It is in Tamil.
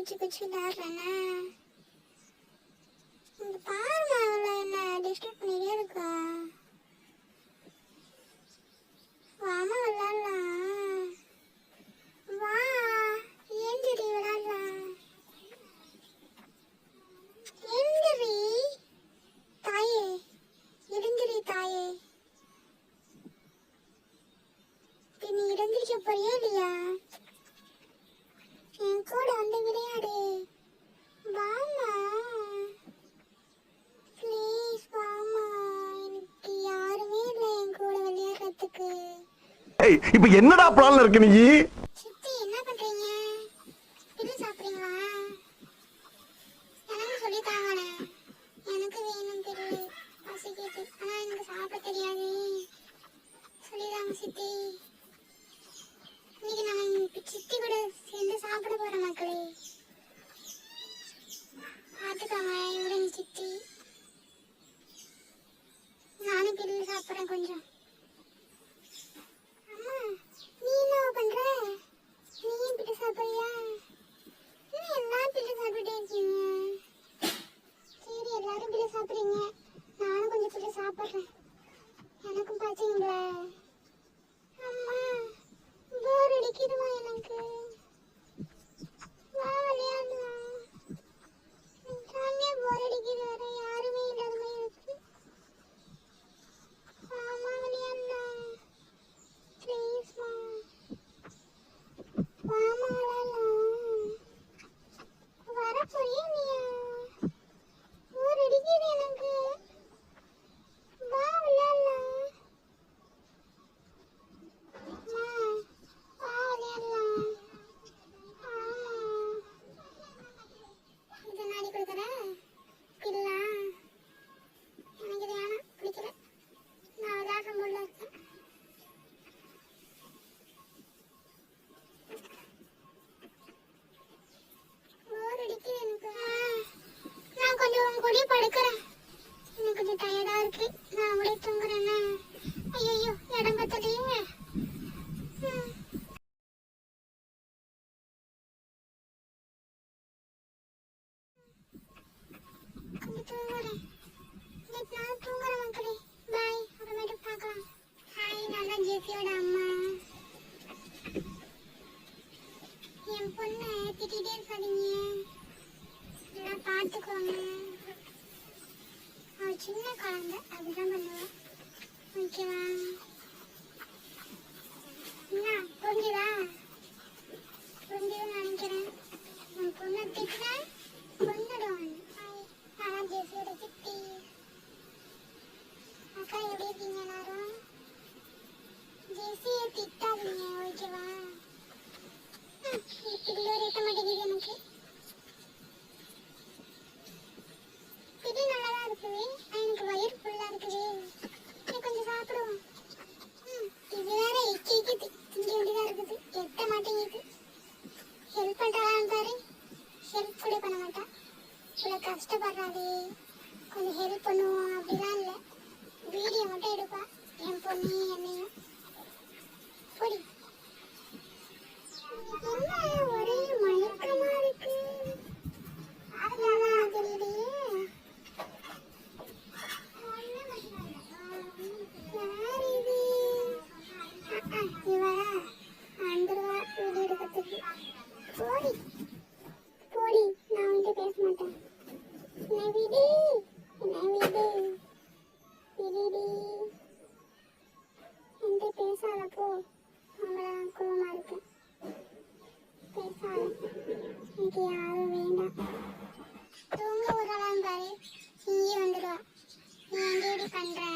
குச்சி குச்சி விளையாடுறேன்னா இந்த பாருமா அவளை என்ன டிஸ்டர்ப் பண்ணிட்டே இருக்கா. வாமா விளையாடலாம், வா ஏந்திரி விளையாடலாம். எந்திரி தாயே, எழுந்திரி தாயே. நீ எழுந்திரிக்க போறியா இல்லையா? என் கூட வந்து விளையாடு, வாமா ப்ளீஸ் வாமா. எனக்கு யாருமே இல்லை என் கூட விளையாடுறதுக்கு. இப்ப என்னடா பிளான்ல இருக்கு நீ? சித்தி என்ன பண்றீங்க? பில்லு சாப்பிடுறீங்களா? எனக்கு சொல்லி தாங்கண்ணே, எனக்கு வேணும் பில்லு, பசிக்குது. ஆனா எனக்கு சாப்பிட தெரியாது, சொல்லிதாங்க சித்தி. இன்னைக்கு நாங்கள் சித்தி கூட சேர்ந்து சாப்பிட போற மக்களே, பார்த்துக்கோங்க. இவருங்க சித்தி, நானும் பில்லு சாப்பிட்றேன் கொஞ்சம். அம்மா நீ என்ன பண்ற? நீயும் பில்லு சாப்பிட்றியா? இன்னும் எல்லாரும் பில்லு சாப்பிட்டே இருக்கீங்க. சரி எல்லாரும் பில்லு சாப்பிட்றீங்க, நானும் கொஞ்சம் பில்லு சாப்பிட்றேன். எனக்கும் பார்த்தீங்களா அம்மா, போர் அடிக்குதுமா எனக்கு, வா விளையாடலாம். சாமியா போர் அடிக்குது, வர யாருமே இல்லாத மாதிரி இருக்கு. வாமா விளையாடலாம் ப்ளீஸ்மா, வாமா விளையாடலாம். வர போறியா இல்லையா? போர் அடிக்குது எனக்கு, வா விளையாடலாம். படுக்கிறேன், எனக்கு கொஞ்சம் டயர்டா இருக்கு, நான் அப்படியே தூங்குறேன்னா. ஐயோ இடம் பத்தலையே. கொஞ்சம் தூங்குறேன், நான் தூங்குறேன் மக்களே, பாய், அப்புறமேட்டு பார்க்கலாம். ஹாய், நான் தான் ஜெசியோட அம்மா. என் பொண்ணை திட்டிகிட்டே இருக்காதீங்க, எல்லாம் பார்த்துக்கோங்க. அவள் சின்ன குழந்தை, அப்படிதான் பண்ணுவாள், ஓகேவா? என்ன புரிஞ்சுதா? புரிஞ்சுதுன்னு நினைக்கிறேன். உன் பொண்ணை திட்டினா கொன்னுடுவான். நான் ஜெசியோட சித்தி. அக்கா எப்படி இருக்கீங்க எல்லாரும்? ஜெசியை திட்டாதீங்க, ஓகேவா? பில்லு இருக்க மாட்டேங்குது எனக்கு. பில்லு நல்லாதான் இருக்குது, எனக்கு வயிறு ஃபுல்லா இருக்குது. கொஞ்சம் சாப்பிடுவோம். இது வேற இக்கி திங்க வேண்டியதா இருக்குது, எட்ட மாட்டேங்குது. ஹெல்ப் பண்றான்னு பாரு, ஹெல்ப் கூட பண்ண மாட்டா. இவ்வளோ கஷ்டப்படுறாளே, கொஞ்சம் ஹெல்ப் பண்ணுவோம் அப்படிலாம் இல்லை, வீடியோ மட்டும் எடுப்பா என் பொண்ணு என்னையும். பொடி என்ன ஒரே மயக்கமா இருக்கு, அதெல்லாம் தெரியலையே. யார் இது? இவா வந்துடுவா வீடியோ எடுக்கிறதுக்கு. போடி போடி, நான் வந்து பேச மாட்டேன். என்ன விடு, என்ன விடு, விடுடி, என்கிட்ட பேசாத போ. அவங்கள கோவமா இருக்கேன், பேசாத, எனக்கு யாரும் வேண்டாம். தூங்க விடலாம் பாரு, இங்கே வந்துடுவா. நீ எங்கே இப்படி பண்ற?